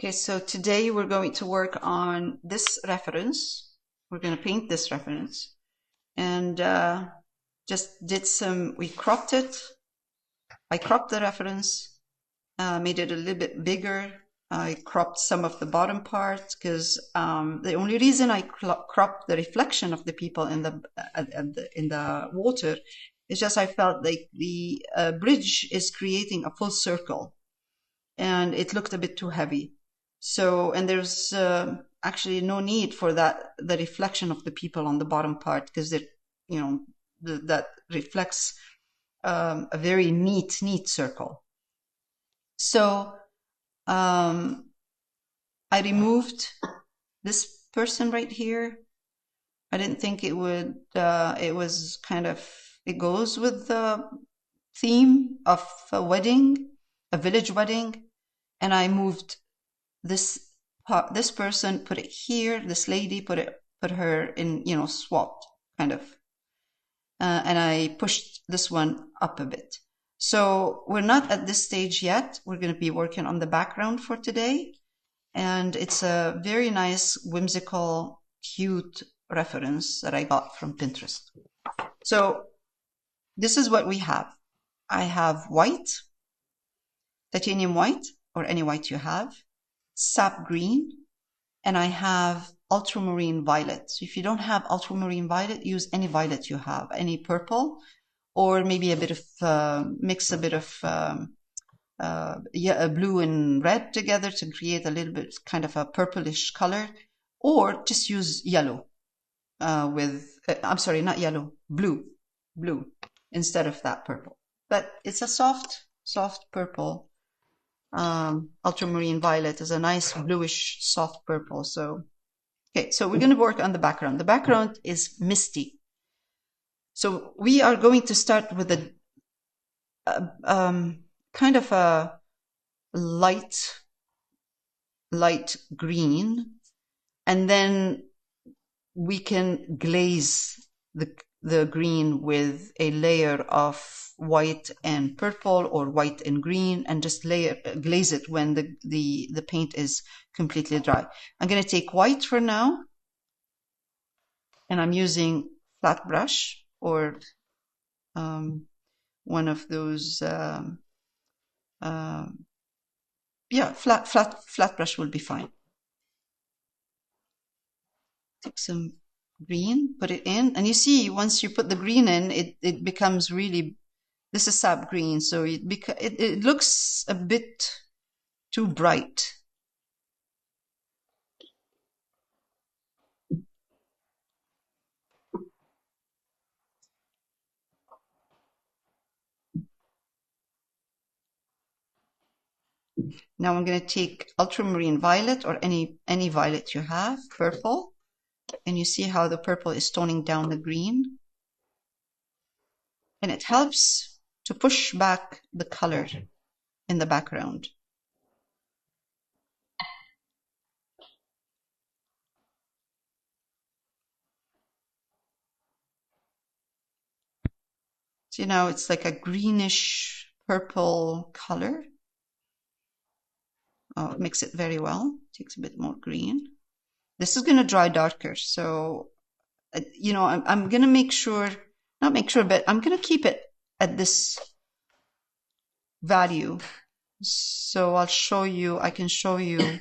Okay, so today we're going to work on this reference. We're going to paint this reference and just did some, we cropped it. I cropped the reference, made it a little bit bigger. I cropped some of the bottom part because the only reason I cropped the reflection of the people in the water is just I felt like the bridge is creating a full circle and it looked a bit too heavy. So, and there's actually no need for that, the reflection of the people on the bottom part, because it, you know, that reflects a very neat circle. So, I removed this person right here. I didn't think it would, it was kind of, it goes with the theme of a wedding, a village wedding. And I moved this person, put it here, this lady, put her in, you know, swapped kind of. And I pushed this one up a bit. So we're not at this stage yet. We're going to be working on the background for today. And it's a very nice, whimsical, cute reference that I got from Pinterest. So this is what we have. I have white, titanium white, or any white you have, Sap Green, and I have Ultramarine Violet. So if you don't have Ultramarine Violet, use any violet you have, any purple, or maybe a bit of, mix a bit of blue and red together to create a little bit kind of a purplish color, or just use yellow I'm sorry, not yellow, blue instead of that purple. But it's a soft purple. Ultramarine Violet is a nice bluish soft purple. So, okay, so we're going to work on the background. The background is misty. So we are going to start with a kind of a light green, and then we can glaze the green with a layer of white and purple or white and green, and just glaze it when the paint is completely dry. I'm going to take white for now, and I'm using flat brush or one of those flat brush will be fine. Take some green, put it in, and you see once you put the green in, it becomes really, this is Sap Green, so it looks a bit too bright. Now I'm going to take Ultramarine Violet or any violet you have, purple, and you see how the purple is toning down the green, and it helps to push back the color in the background. So now it's like a greenish purple color. Oh, mix it very well. Takes a bit more green. This is going to dry darker. So, you know, I'm going to make sure, not make sure, but I'm going to keep it at this value. So I'll show you, I can show you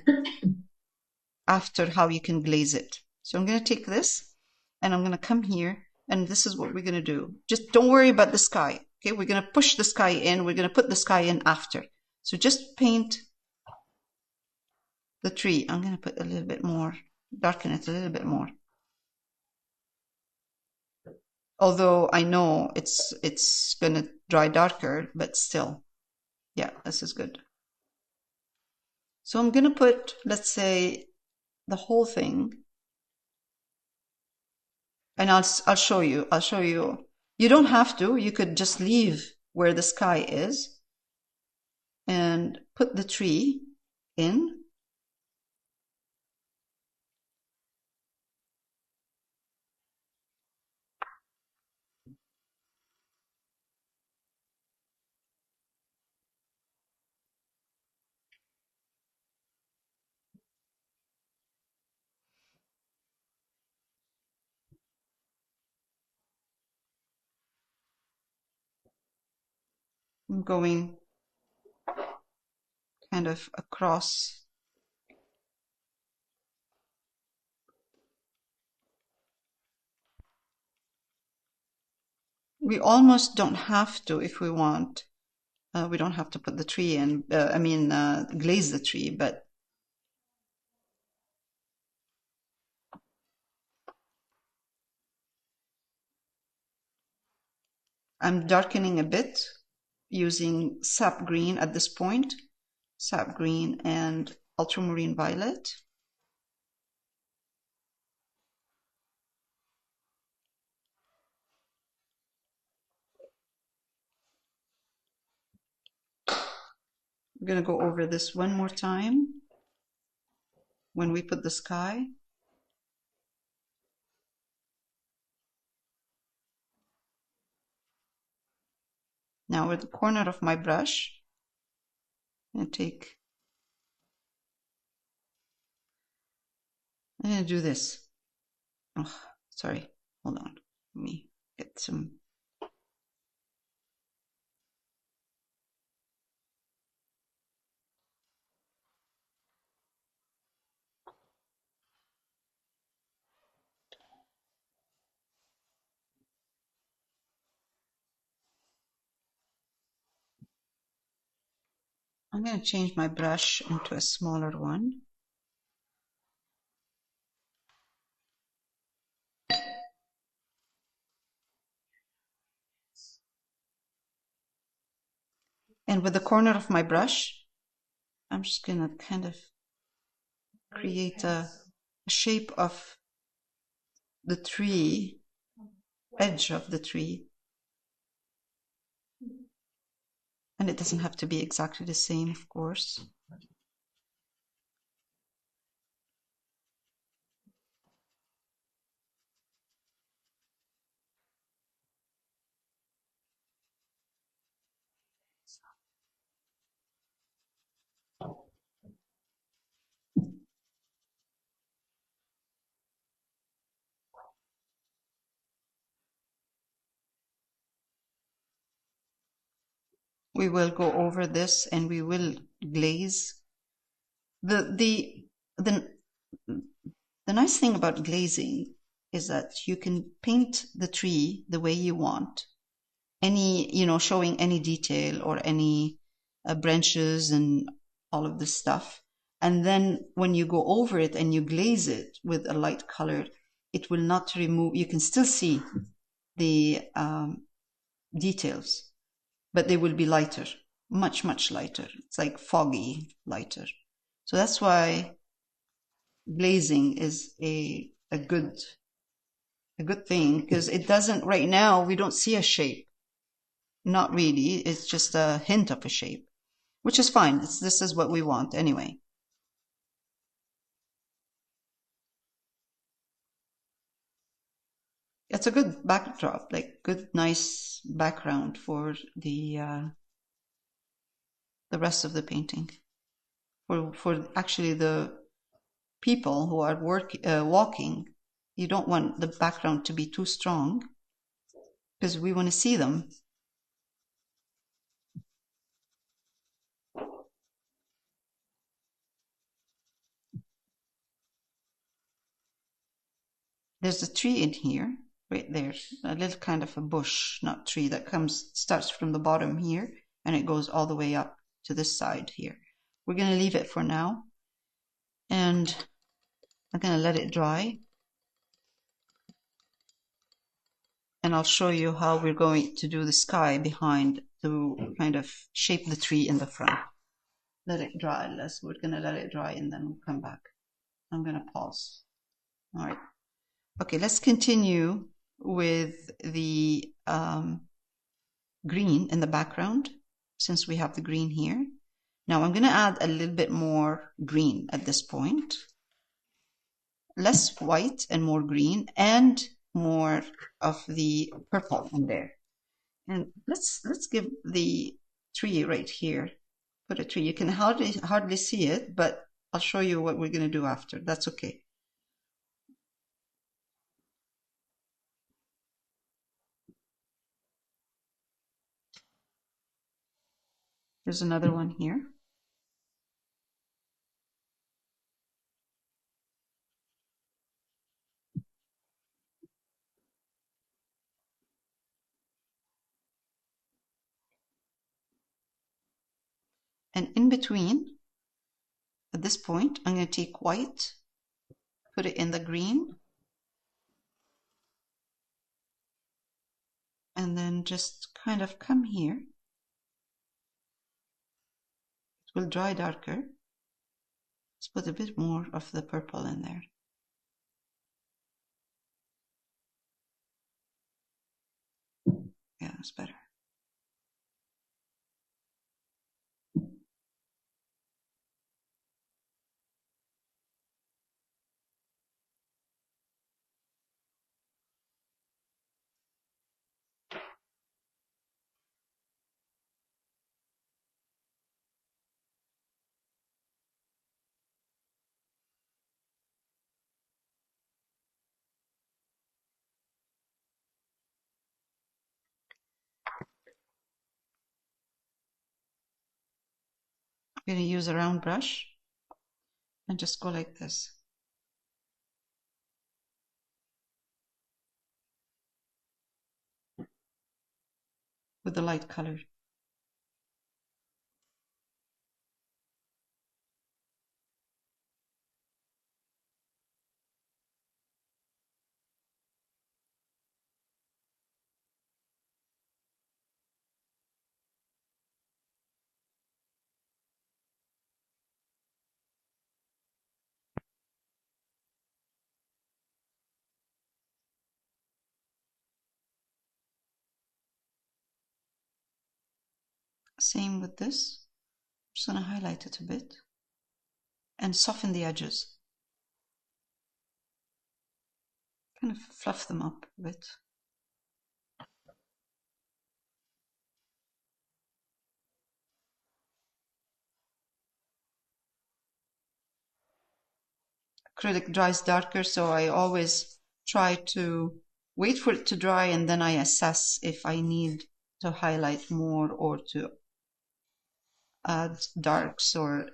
after how you can glaze it. So I'm going to take this and I'm going to come here, and this is what we're going to do. Just don't worry about the sky. Okay, we're going to push the sky in. We're going to put the sky in after. So just paint the tree. I'm going to put a little bit more, darken it a little bit more. Although I know it's going to dry darker, but still, yeah, this is good. So I'm going to put, let's say, the whole thing, and I'll show you. I'll show you. You don't have to. You could just leave where the sky is and put the tree in. I'm going kind of across. We almost don't have to if we want. We don't have to put the tree in, glaze the tree, but I'm darkening a bit using Sap Green at this point. Sap Green and Ultramarine Violet. I'm going to go over this one more time when we put the sky. Now with the corner of my brush, I'm going to do this. Oh, sorry. Hold on. Let me get some. I'm going to change my brush into a smaller one. And with the corner of my brush, I'm just going to kind of create a shape of the tree, edge of the tree. And it doesn't have to be exactly the same, of course. We will go over this and we will glaze. The nice thing about glazing is that you can paint the tree the way you want. Showing any detail or any branches and all of this stuff. And then when you go over it and you glaze it with a light color, it will not remove, you can still see the details, but they will be lighter, much, much lighter. It's like foggy lighter. So that's why glazing is a good thing, because it doesn't, right now, we don't see a shape. Not really. It's just a hint of a shape, which is fine. This is what we want anyway. It's a good backdrop, like good, nice background for the rest of the painting. For actually the people who are walking, you don't want the background to be too strong because we want to see them. There's a tree in here, right there, a little kind of a bush, not tree, that starts from the bottom here and it goes all the way up to this side here. We're going to leave it for now and I'm going to let it dry. And I'll show you how we're going to do the sky behind to kind of shape the tree in the front. Let it dry. We're going to let it dry and then we'll come back. I'm going to pause. All right. Okay, let's continue with the green in the background, since we have the green here. Now I'm going to add a little bit more green at this point. Less white and more green, and more of the purple in there. And let's give the tree right here. Put a tree. You can hardly see it, but I'll show you what we're going to do after. That's okay. There's another one here. And in between, at this point, I'm going to take white, put it in the green, and then just kind of come here. It will dry darker. Let's put a bit more of the purple in there. Yeah, that's better. I'm going to use a round brush and just go like this. With the light color. Same with this. I'm just going to highlight it a bit and soften the edges. Kind of fluff them up a bit. Acrylic dries darker, so I always try to wait for it to dry and then I assess if I need to highlight more or to add darks, or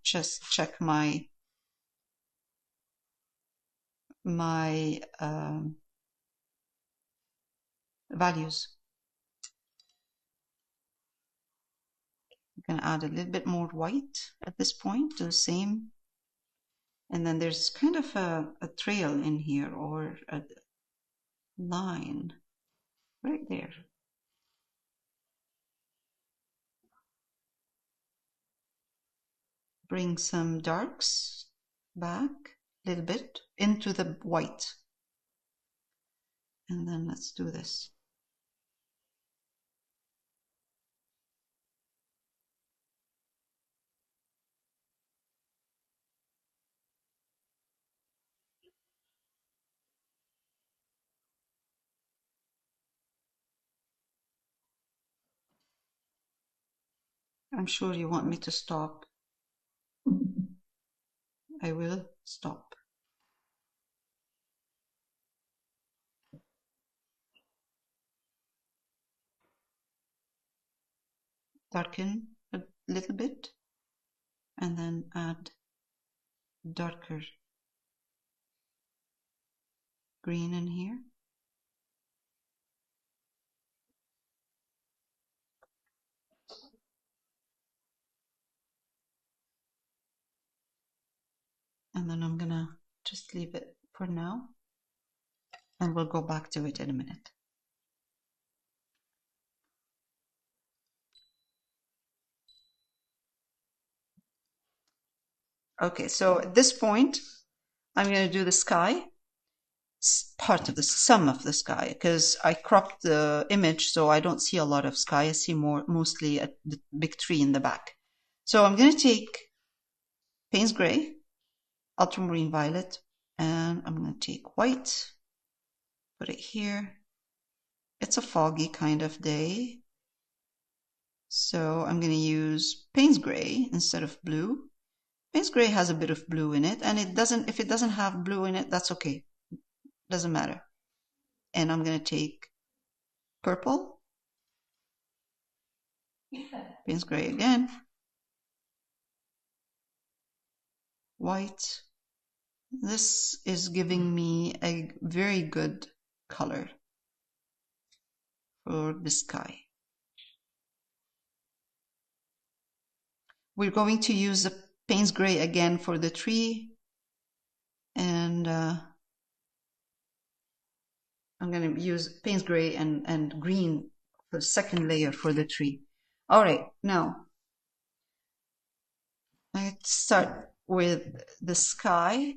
just check my values. I'm going to add a little bit more white at this point to the same, and then there's kind of a trail in here, or a line right there. Bring some darks back a little bit into the white. And then let's do this. I'm sure you want me to stop. I will stop. Darken a little bit and then add darker green in here. And then I'm gonna just leave it for now and we'll go back to it in a minute. Okay, so at this point, I'm going to do the sky, part of the sum of the sky, because I cropped the image so I don't see a lot of sky. I see mostly the big tree in the back. So I'm going to take Payne's Gray, Ultramarine Violet, and I'm going to take white, put it here. It's a foggy kind of day, so I'm going to use Payne's Gray instead of blue. Payne's Gray has a bit of blue in it, and if it doesn't have blue in it, that's okay. Doesn't matter. And I'm going to take purple Payne's gray again. White. This is giving me a very good color for the sky. We're going to use the Payne's gray again for the tree, and I'm going to use Payne's gray and green for the second layer for the tree. All right, now let's start with the sky.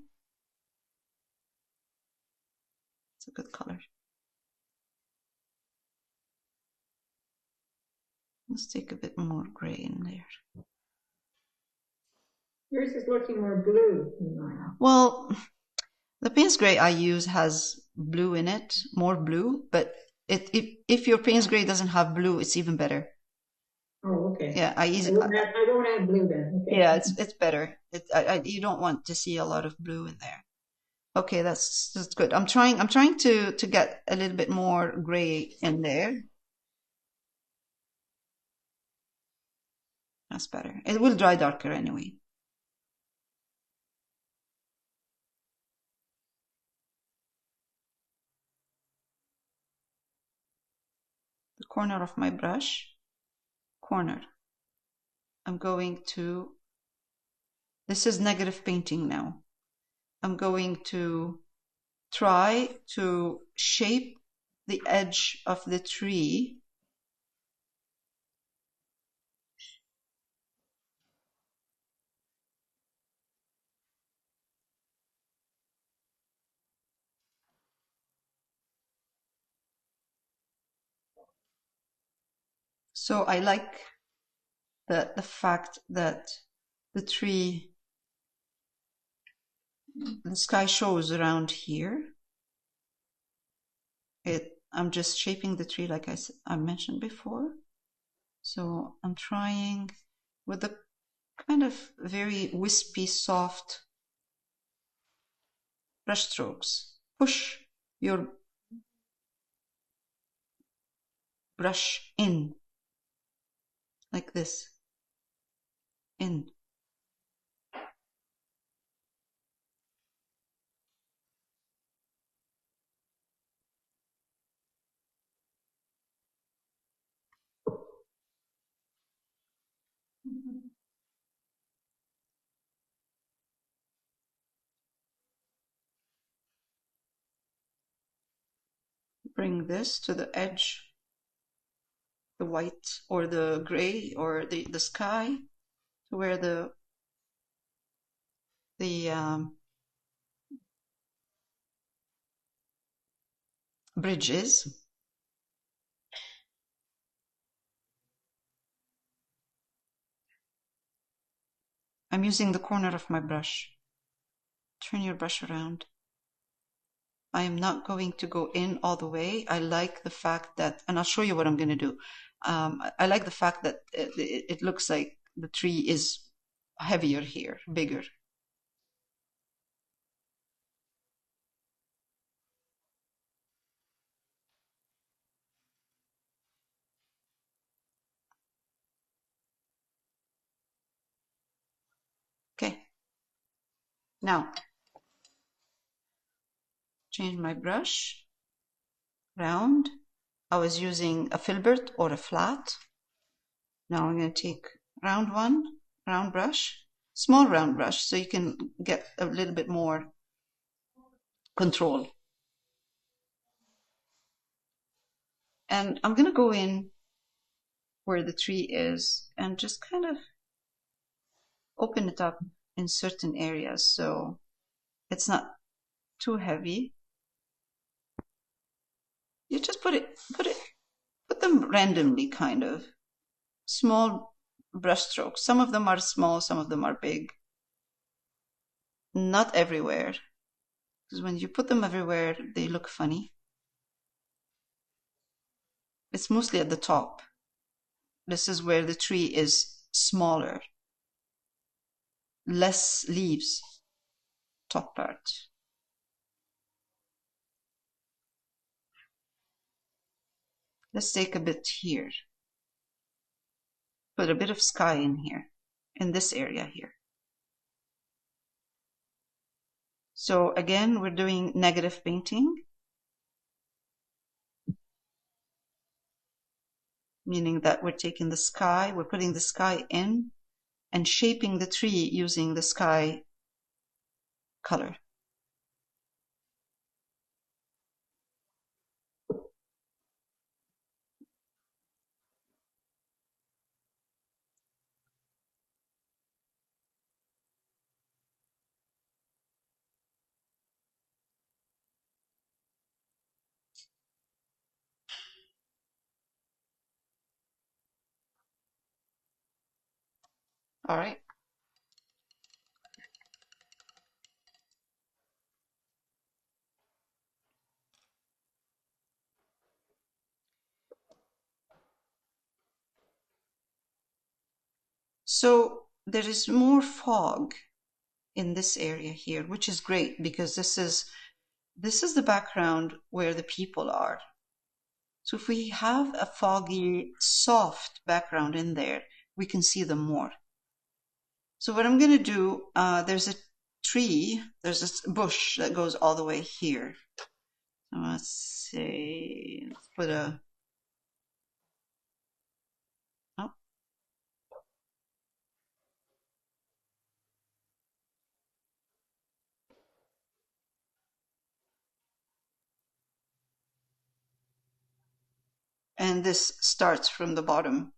It's a good color. Let's take a bit more gray in there. Yours is looking more blue than mine. Well, the Payne's gray I use has blue in it, more blue, but if your Payne's gray doesn't have blue, it's even better. Oh, okay. Yeah, I won't add blue then. Okay. Yeah, it's better. You don't want to see a lot of blue in there. Okay, that's good. I'm trying to get a little bit more gray in there. That's better. It will dry darker anyway. The corner of my brush, corner. I'm going to, this is negative painting now. I'm going to try to shape the edge of the tree . So I like the fact that the tree, the sky shows around here. I'm just shaping the tree like I mentioned before. So I'm trying with the kind of very wispy, soft brush strokes. Push your brush in like this. In. Bring this to the edge, the white or the gray or the sky, to where the bridge is. I'm using the corner of my brush. Turn your brush around. I am not going to go in all the way. I like the fact that, and I'll show you what I'm going to do. I like the fact that it looks like the tree is heavier here, bigger. Okay. Now, change my brush, round. I was using a filbert or a flat. Now I'm going to take round one, round brush, small round brush, so you can get a little bit more control. And I'm going to go in where the tree is and just kind of open it up in certain areas so it's not too heavy. You just put them randomly, kind of small brush strokes. Some of them are small, some of them are big. Not everywhere, because when you put them everywhere, they look funny. It's mostly at the top. This is where the tree is smaller, less leaves, top part. Let's take a bit here. put a bit of sky in here, in this area here. So again, we're doing negative painting, meaning that we're taking the sky, we're putting the sky in and shaping the tree using the sky color. All right. So there is more fog in this area here, which is great because this is the background where the people are. So if we have a foggy, soft background in there, we can see them more. So what I'm going to do, there's a tree, there's this bush that goes all the way here. So let's say, let's put a, oh. And this starts from the bottom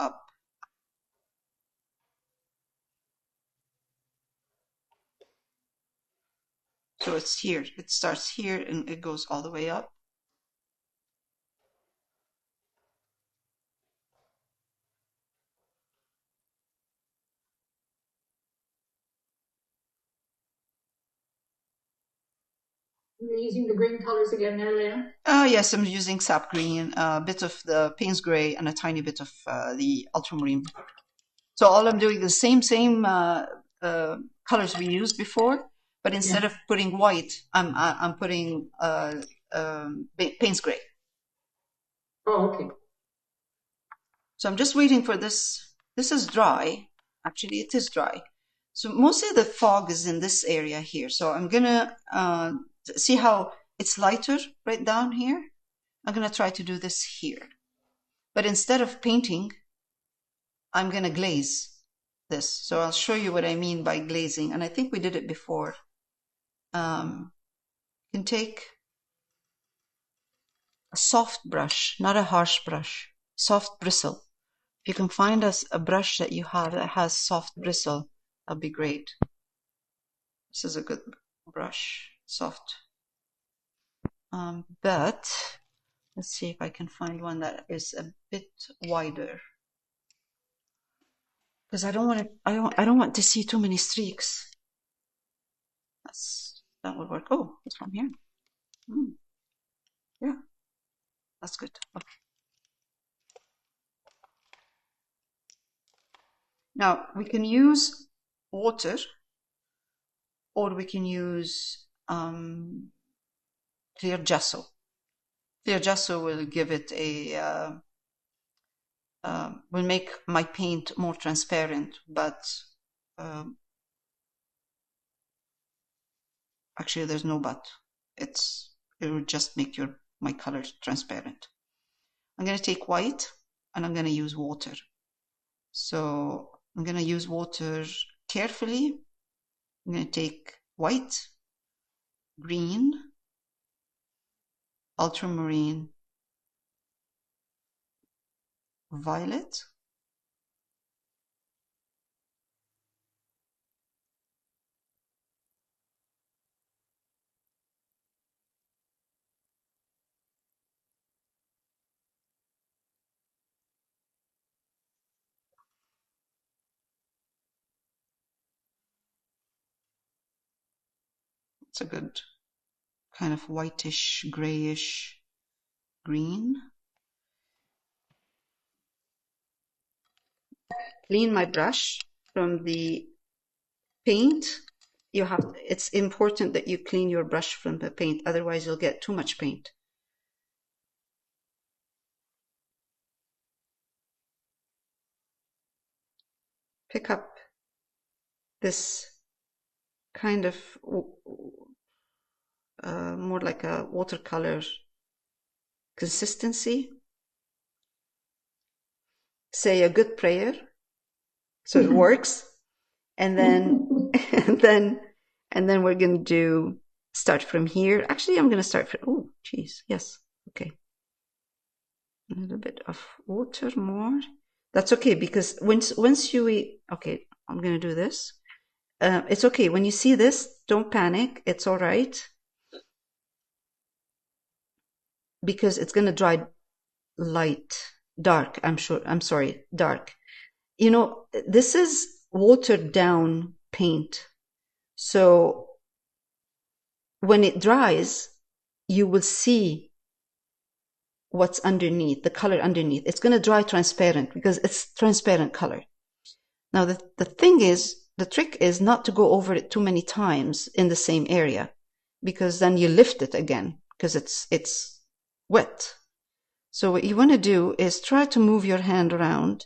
up. So it's here, it starts here and it goes all the way up. You're using the green colors again there, Leah? Yes, I'm using Sap Green, a bit of the Payne's Gray, and a tiny bit of the Ultramarine. So all I'm doing is the same colors we used before, but instead of putting white, I'm putting Payne's Gray. Oh, okay. So I'm just waiting for this. This is dry. Actually, it is dry. So mostly the fog is in this area here. So I'm gonna see how it's lighter right down here. I'm gonna try to do this here. But instead of painting, I'm gonna glaze this. So I'll show you what I mean by glazing. And I think we did it before. You can take a soft brush, not a harsh brush, soft bristle. If you can find us a brush that you have that has soft bristle, that'd be great. This is a good brush, soft. But let's see if I can find one that is a bit wider, because I don't want to see too many streaks. That would work. Oh, it's from here. Yeah, that's good. Okay. Now we can use water, or we can use clear gesso. Clear gesso will give it a will make my paint more transparent, but actually there's no but. It will just make my color transparent. I'm going to take white and I'm going to use water. So I'm going to use water carefully. I'm going to take white, green, ultramarine, violet, it's a good kind of whitish, grayish green. Clean my brush from the paint. It's important that you clean your brush from the paint, otherwise you'll get too much paint. pick up this kind of more like a watercolor consistency. Say a good prayer so it works, and then and then we're going to start from here. Actually, I'm going to start from, oh geez, yes, okay, a little bit of water more. That's okay, because once you okay, I'm going to do this. It's okay when you see this, don't panic, it's all right, because it's going to dry dark. I'm sorry, dark. You know, this is watered down paint. So when it dries, you will see what's underneath, the color underneath. It's going to dry transparent because it's transparent color. Now, the thing is, the trick is not to go over it too many times in the same area, because then you lift it again because it's wet. So what you want to do is try to move your hand around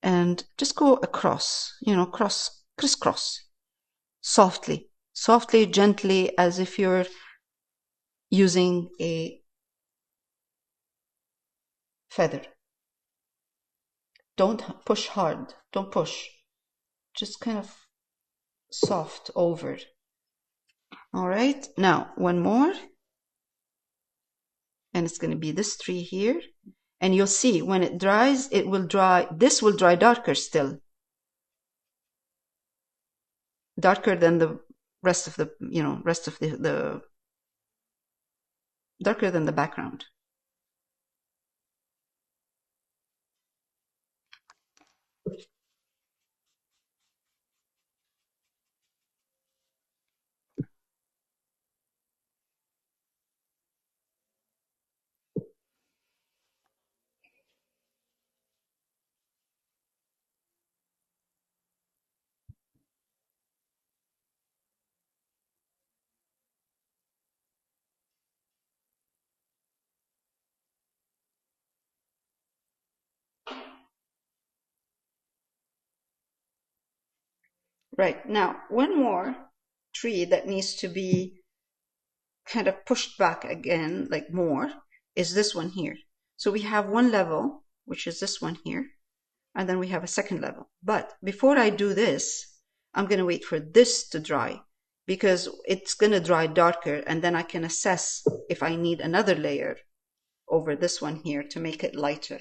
and just go across, you know, crisscross, softly, gently, as if you're using a feather. Don't push hard, don't push, just kind of soft over. All right, now one more, and it's going to be this tree here, and you'll see when it dries, it will dry, this will dry darker still, darker than the rest of the, you know, the darker than the background. Right, now one more tree that needs to be kind of pushed back again, like more, is this one here. So we have one level, which is this one here, and then we have a second level. But before I do this, I'm going to wait for this to dry, because it's going to dry darker, and then I can assess if I need another layer over this one here to make it lighter.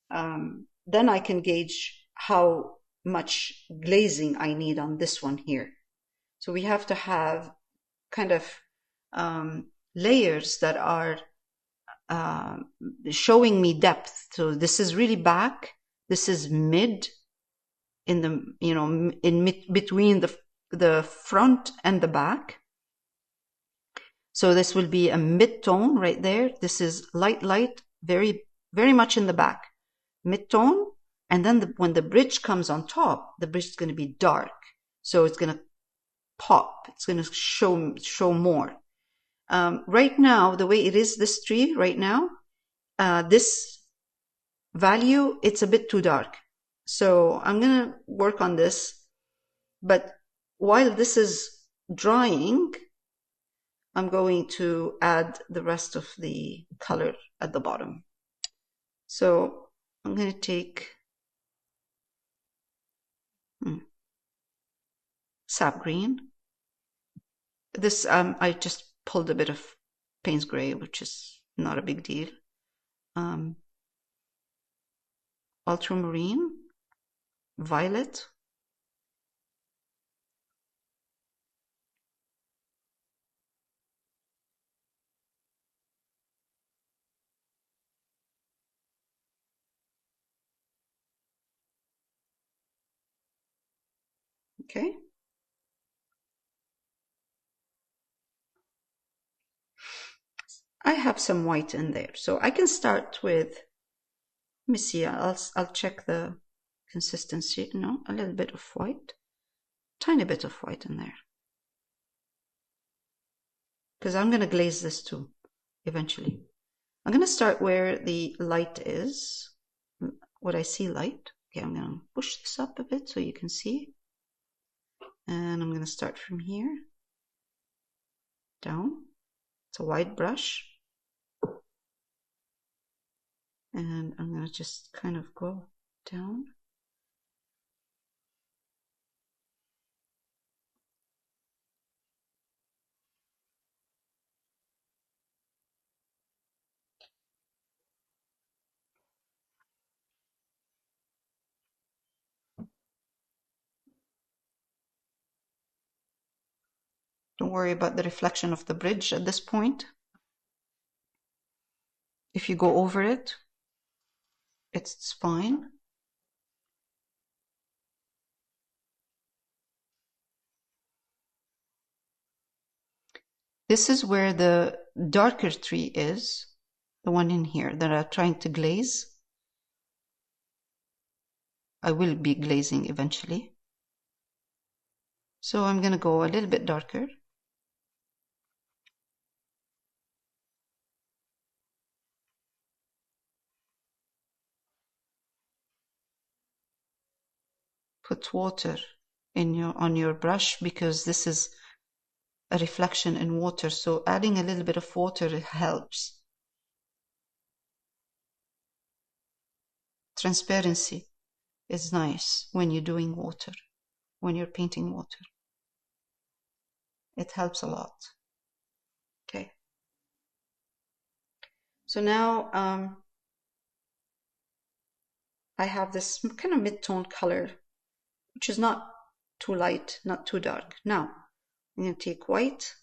Then I can gauge how much glazing I need on this one here. So we have to have kind of layers that are showing me depth. So this is really back, this is mid, in the, you know, between the front and the back. So this will be a mid-tone right there. This is light, very much in the back, mid-tone. And then when the bridge comes on top, the bridge is going to be dark. So it's going to pop. It's going to show more. Right now, the way it is, this tree right now, this value, it's a bit too dark. So I'm going to work on this. But while this is drying, I'm going to add the rest of the color at the bottom. So I'm going to take Sap Green. This, I just pulled a bit of Payne's Gray, which is not a big deal. Ultramarine Violet. Okay. I have some white in there, so I can start with, let me see, I'll check the consistency. No, a little bit of white, tiny bit of white in there, because I'm going to glaze this too eventually. I'm going to start where the light is. What I see light. Okay, I'm going to push this up a bit so you can see. And I'm going to start from here down. It's a wide brush. And I'm going to just kind of go down. Don't worry about the reflection of the bridge at this point. If you go over it, it's fine. This is where the darker tree is, the one in here that I'm trying to glaze. I will be glazing eventually. So I'm going to go a little bit darker. Put water on your brush because this is a reflection in water. So adding a little bit of water helps. Transparency is nice when you're doing water, when you're painting water. It helps a lot. Okay. So now I have this kind of mid-tone color, which is not too light, not too dark. Now I'm going to take white,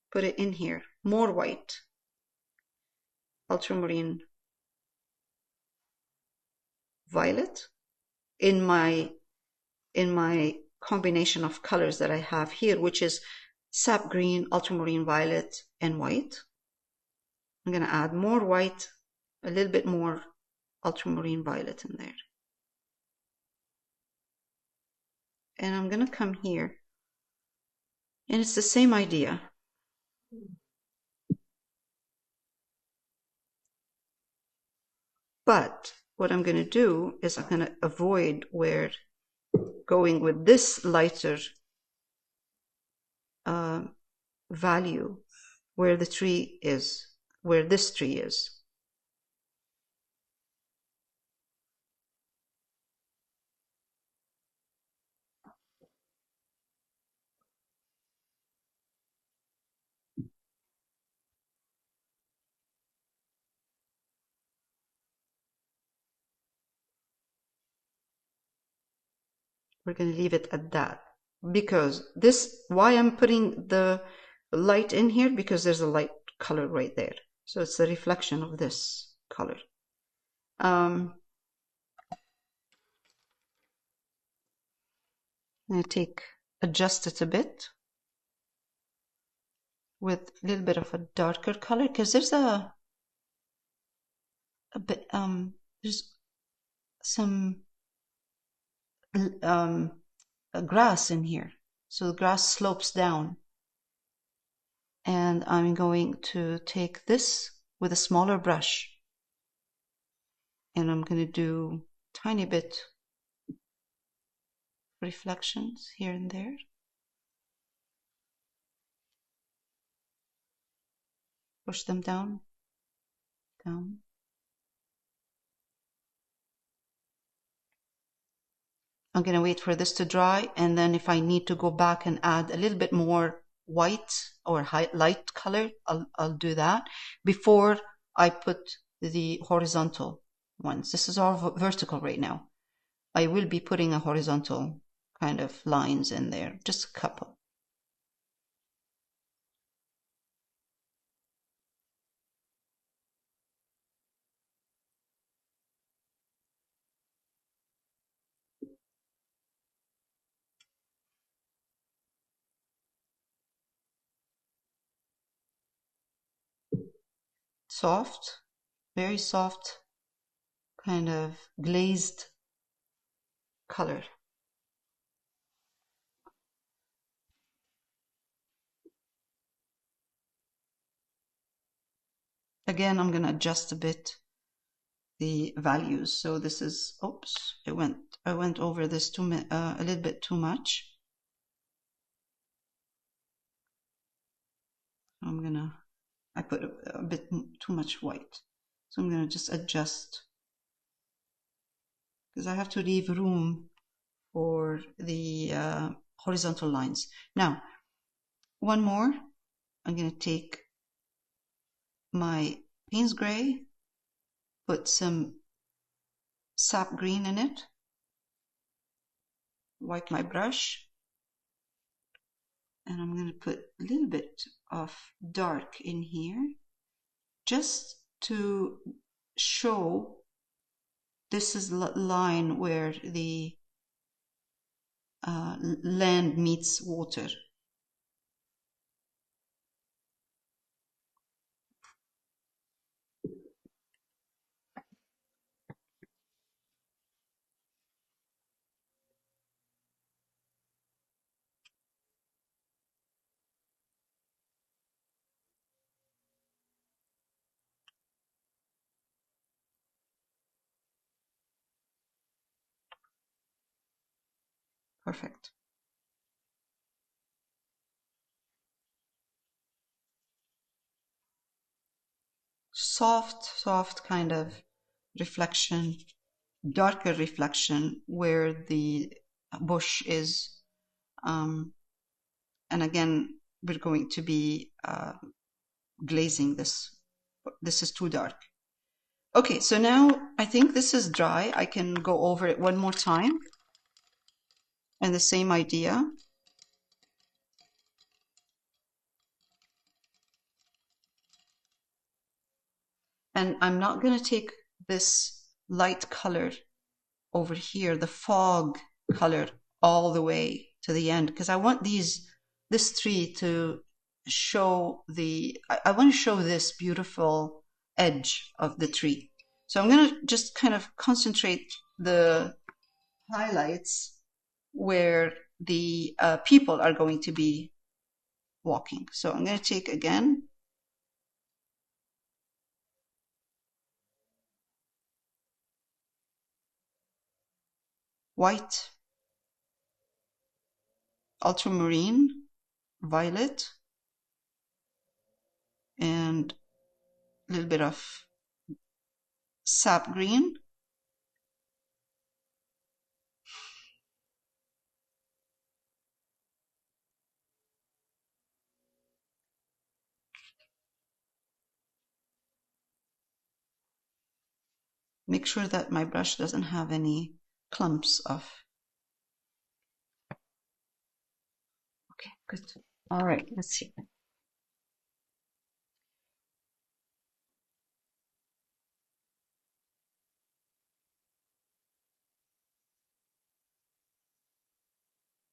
put it in here, more white, ultramarine violet in my combination of colors that I have here, which is sap green, ultramarine violet, and white. I'm going to add more white, a little bit more ultramarine violet in there. And I'm going to come here, and it's the same idea. But what I'm going to do is I'm going to avoid where going with this lighter value where the tree is, where this tree is. We're going to leave it at that because this, why I'm putting the light in here, because there's a light color right there. So it's the reflection of this color. I'm going to adjust it a bit with a little bit of a darker color because there's a bit, there's some grass in here. So the grass slopes down. And I'm going to take this with a smaller brush. And I'm going to do a tiny bit reflections here and there. Push them down, down. I'm going to wait for this to dry, and then if I need to go back and add a little bit more white or light color, I'll do that before I put the horizontal ones. This is all vertical right now. I will be putting a horizontal kind of lines in there, just a couple. Soft, very soft, kind of glazed color. again, I'm going to adjust a bit the values. So this is, oops, I went over this a little bit too much. I put a bit too much white. So I'm going to just adjust, because I have to leave room for the horizontal lines. Now, one more. I'm going to take my Payne's Gray, put some Sap Green in it, wipe my brush, and I'm going to put a little bit of dark in here, just to show this is the line where the land meets water. Perfect. Soft kind of reflection, darker reflection where the bush is. And again, we're going to be glazing this. This is too dark. Okay, so now I think this is dry. I can go over it one more time. And the same idea. And I'm not going to take this light color over here, the fog color, all the way to the end, because I want this tree to show I want to show this beautiful edge of the tree. So I'm going to just kind of concentrate the highlights where the people are going to be walking. So I'm going to take again white, ultramarine, violet, and a little bit of sap green. Make sure that my brush doesn't have any clumps of. Okay, good. All right, let's see.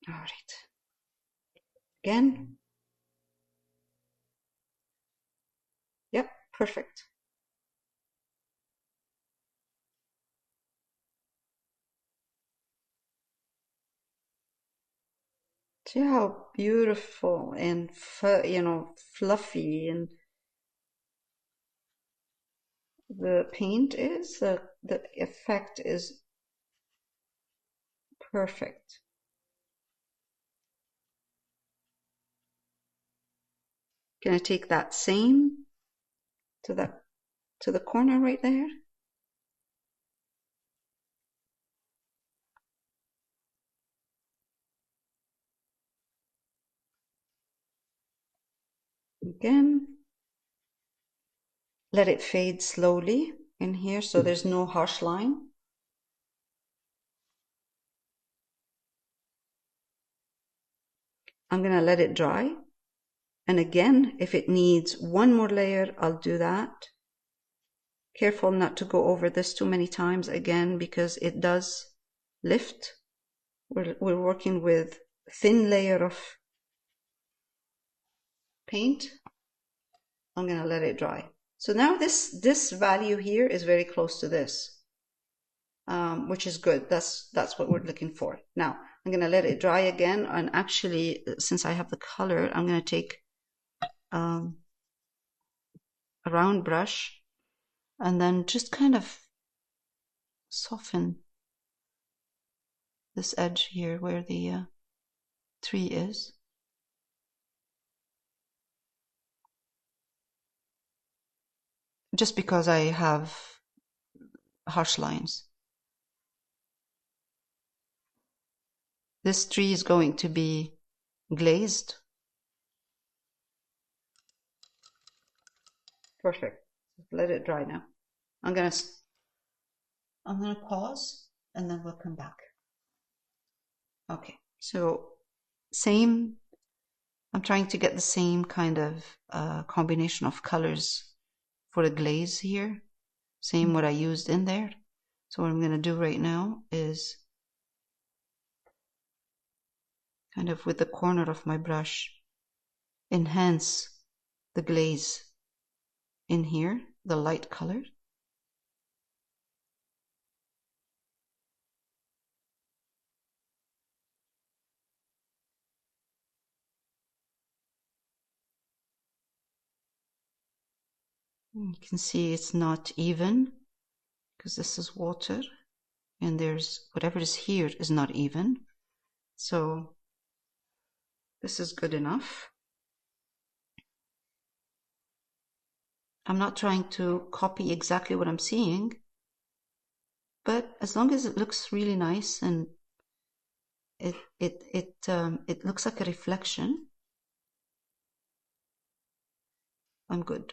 All right. Again. Yep, perfect. See how beautiful and fluffy and the paint is. The effect is perfect. Gonna take that same to the corner right there. Again, let it fade slowly in here so there's no harsh line. I'm gonna let it dry. And again, if it needs one more layer, I'll do that. Careful not to go over this too many times again, because it does lift. We're working with a thin layer of paint. I'm going to let it dry. So now this value here is very close to this, which is good. That's what we're looking for. Now I'm going to let it dry again. And actually, since I have the color, I'm going to take a round brush, and then just kind of soften this edge here where the tree is. Just because I have harsh lines. This tree is going to be glazed. Perfect. Let it dry now. I'm gonna pause and then we'll come back. Okay, so same. I'm trying to get the same kind of combination of colors for the glaze here. Same what I used in there. So what I'm gonna do right now is kind of with the corner of my brush enhance the glaze in here, the light color. You can see it's not even because this is water and there's whatever is here is not even. So this is good enough. I'm not trying to copy exactly what I'm seeing, but as long as it looks really nice and it looks like a reflection, I'm good.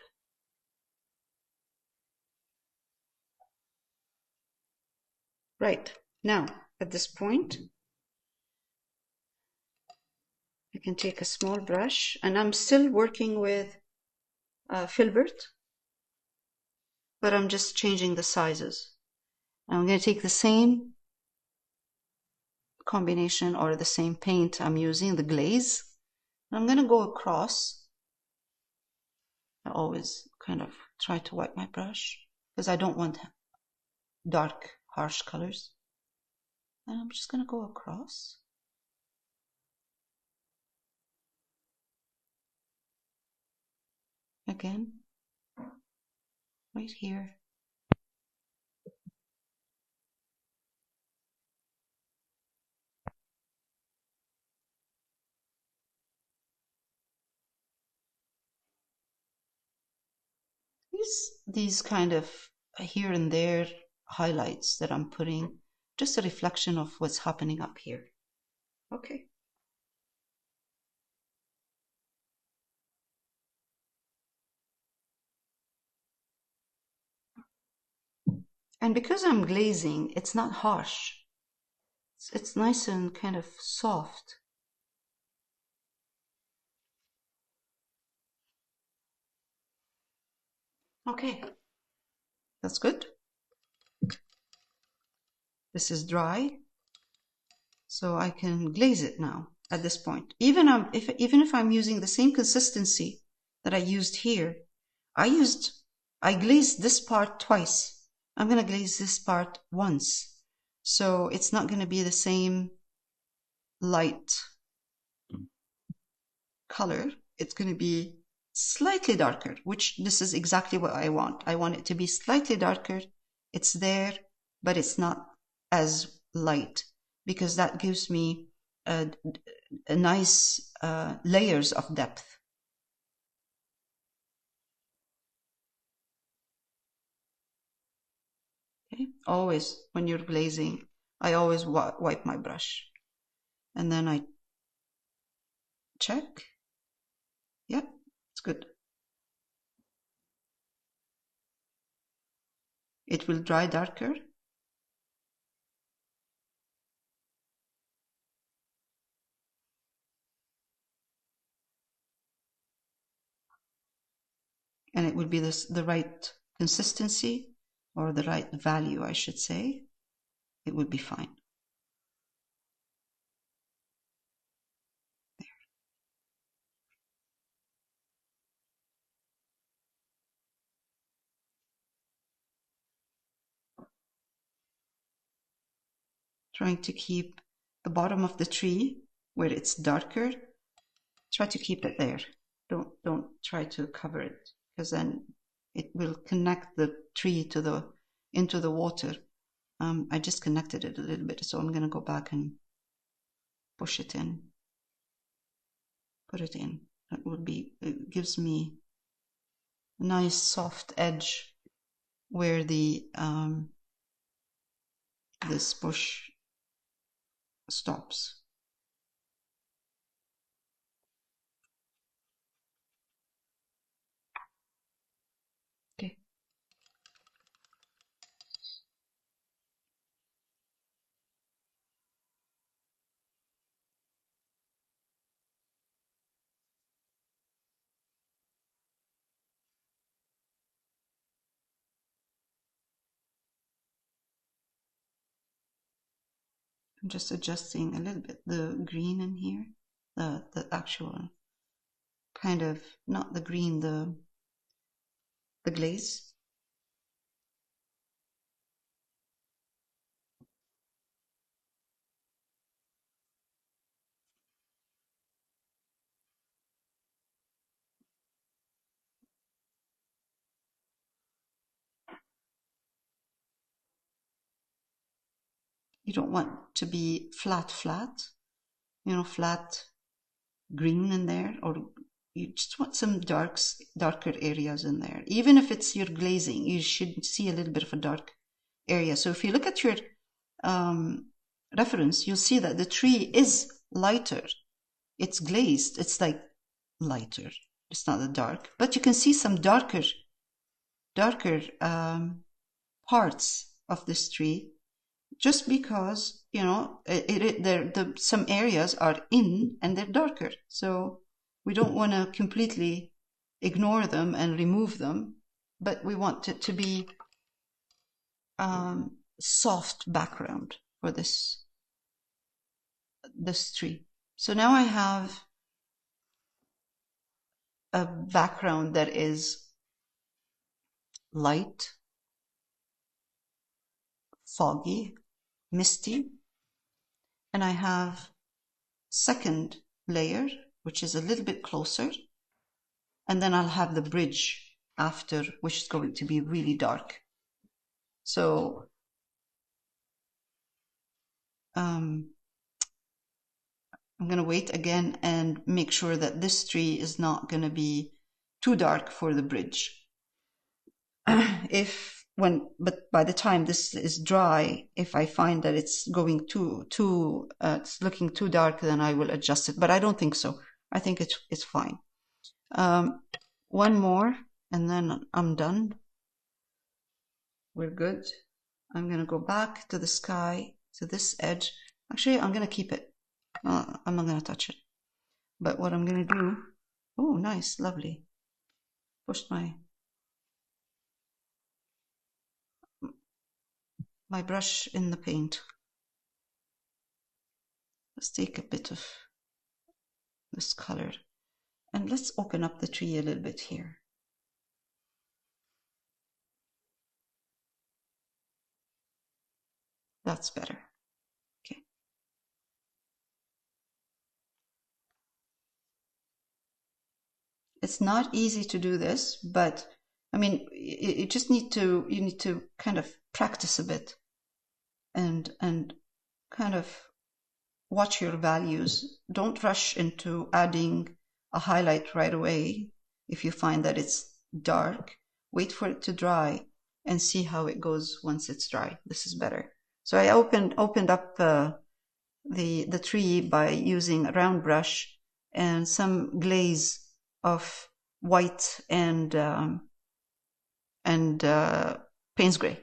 Right, now at this point I can take a small brush, and I'm still working with filbert, but I'm just changing the sizes. And I'm going to take the same combination or the same paint I'm using, the glaze. I'm going to go across. I always kind of try to wipe my brush because I don't want dark, harsh colors. And I'm just going to go across. Again, right here. These kind of here and there highlights that I'm putting, just a reflection of what's happening up here. Okay. And because I'm glazing, it's not harsh. It's nice and kind of soft. Okay, that's good. This is dry, so I can glaze it now at this point. Even if I'm using the same consistency that I used here, I glazed this part twice. I'm gonna glaze this part once, so it's not gonna be the same light color. It's gonna be slightly darker, which this is exactly what I want. I want it to be slightly darker. It's there, but it's not as light, because that gives me a nice layers of depth. Okay? Always, when you're glazing, I always wipe my brush. And then I check. Yep, it's good. It will dry darker. And it will be the right consistency, or the right value, I should say. It would be fine. There. Trying to keep the bottom of the tree where it's darker. Try to keep it there. Don't try to cover it, because then it will connect the tree to into the water. I just connected it a little bit, so I'm going to go back and push it in, put it in. That would be, it gives me a nice soft edge where the this bush stops. Okay. I'm just adjusting a little bit the green in here, the actual kind of, not the green, the glaze. You don't want to be flat, you know, flat green in there, or you just want some darker areas in there. Even if it's your glazing, you should see a little bit of a dark area. So if you look at your reference, you'll see that the tree is lighter. It's glazed. It's like lighter. It's not that dark, but you can see some darker parts of this tree, just because, you know, some areas are in and they're darker. So we don't want to completely ignore them and remove them, but we want it to be soft background for this tree. So now I have a background that is light, foggy, misty, and I have second layer, which is a little bit closer, and then I'll have the bridge after, which is going to be really dark. So I'm going to wait again and make sure that this tree is not going to be too dark for the bridge. But by the time this is dry, if I find that it's going it's looking too dark, then I will adjust it. But I don't think so. I think it's fine. One more, and then I'm done. We're good. I'm going to go back to the sky, to this edge. Actually, I'm going to keep it. I'm not going to touch it. But what I'm going to do, oh, nice, lovely. Pushed my brush in the paint. Let's take a bit of this color and let's open up the tree a little bit here. That's better. Okay. It's not easy to do this, but I mean, you need to kind of practice a bit and kind of watch your values. Don't rush into adding a highlight right away. If you find that it's dark, wait for it to dry and see how it goes once it's dry. This is better. So I opened up the tree by using a round brush and some glaze of white and Payne's gray.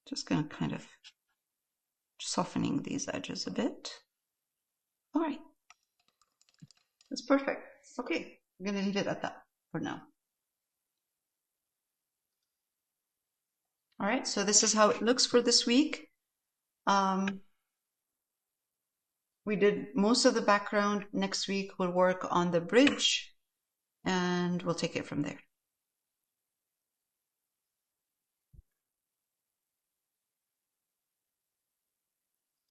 Just going to kind of softening these edges a bit. All right. That's perfect. Okay, I'm going to leave it at that for now. All right, so this is how it looks for this week. We did most of the background. Next week we'll work on the bridge and we'll take it from there.